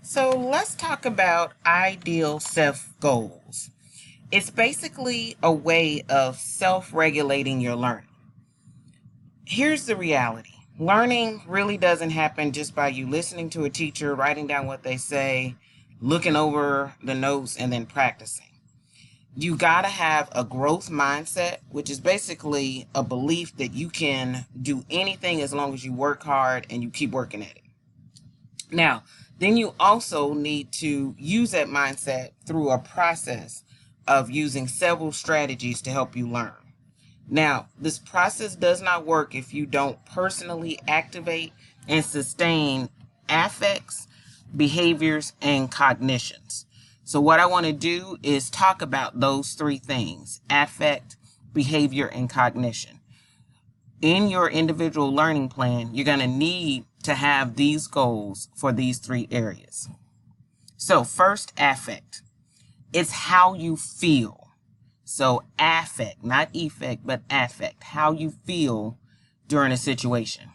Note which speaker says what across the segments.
Speaker 1: So let's talk about ideal self goals. It's basically a way of self regulating your learning. Here's the reality: learning really doesn't happen just by you listening to a teacher, writing down what they say, looking over the notes, and then practicing. You got to have a growth mindset, which is basically a belief that you can do anything as long as you work hard and you keep working at it. Now, then you also need to use that mindset through a process of using several strategies to help you learn. Now, this process does not work if you don't personally activate and sustain affects, behaviors, and cognitions. So what I want to do is talk about those three things: affect, behavior, and cognition. In your individual learning plan, you're going to need to have these goals for these three areas. So first, affect. It's how you feel. So affect, not effect, but affect, how you feel during a situation.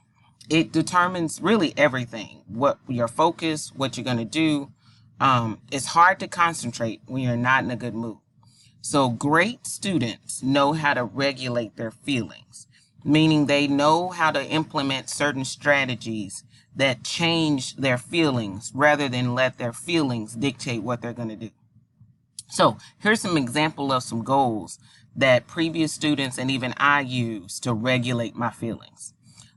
Speaker 1: It determines really everything: what your focus, what you're going to do. It's hard to concentrate when you're not in a good mood. So great students know how to regulate their feelings, meaning they know how to implement certain strategies that change their feelings rather than let their feelings dictate what they're going to do. So here's some example of some goals that previous students and even I use to regulate my feelings.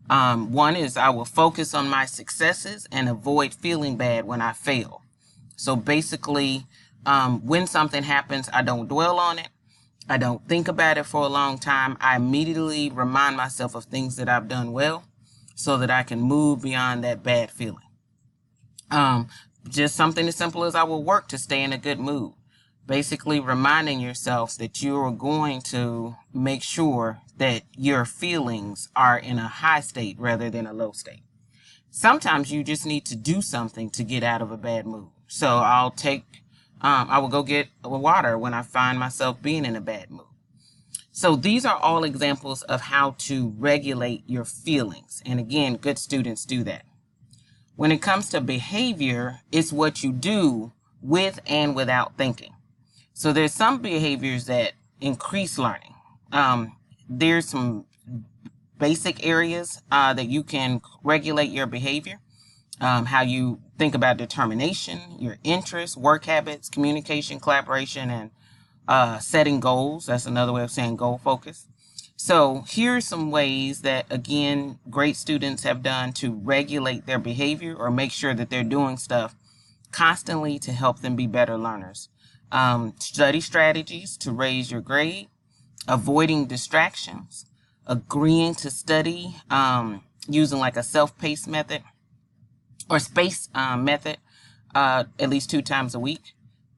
Speaker 1: One is I will focus on my successes and avoid feeling bad when I fail. So basically, when something happens, I don't dwell on it. I don't think about it for a long time. I immediately remind myself of things that I've done well so that I can move beyond that bad feeling. Just something as simple as I will work to stay in a good mood. Basically reminding yourself that you are going to make sure that your feelings are in a high state rather than a low state. Sometimes you just need to do something to get out of a bad mood. So I will go get water when I find myself being in a bad mood. So these are all examples of how to regulate your feelings. And again, good students do that. When it comes to behavior, it's what you do with and without thinking. So there's some behaviors that increase learning. There's some basic areas that you can regulate your behavior. How you think about determination, your interests, work habits, communication, collaboration, and setting goals. That's another way of saying goal focus. So here are some ways that, again, great students have done to regulate their behavior or make sure that they're doing stuff constantly to help them be better learners. Study strategies to raise your grade, avoiding distractions, agreeing to study using like a self-paced method or space method at least 2 times a week.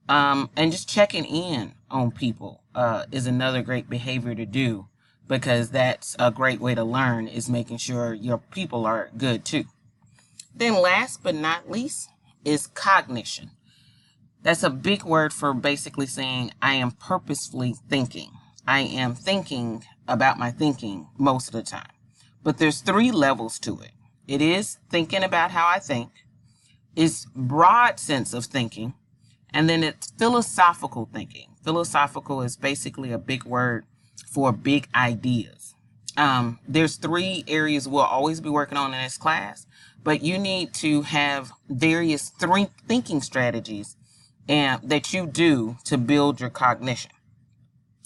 Speaker 1: And just checking in on people is another great behavior to do, because that's a great way to learn, is making sure your people are good too. Then last but not least is cognition. That's a big word for basically saying I am purposefully thinking. I am thinking about my thinking most of the time. But there's 3 levels to it. It is thinking about how I think. It's broad sense of thinking. And then it's philosophical thinking. Philosophical is basically a big word for big ideas. There's 3 areas we'll always be working on in this class, but you need to have various 3 thinking strategies that you do to build your cognition.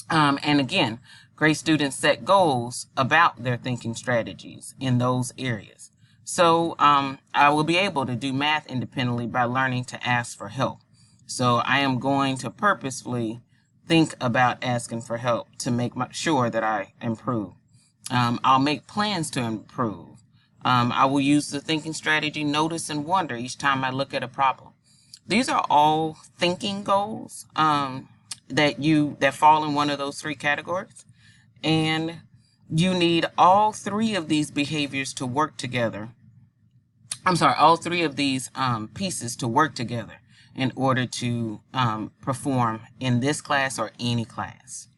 Speaker 1: And again, great students set goals about their thinking strategies in those areas. So I will be able to do math independently by learning to ask for help. So I am going to purposefully think about asking for help to make sure that I improve. I'll make plans to improve. I will use the thinking strategy notice and wonder each time I look at a problem. These are all thinking goals that fall in one of those 3 categories. And you need all 3 of these behaviors to work together. All 3 of these pieces to work together in order to perform in this class or any class.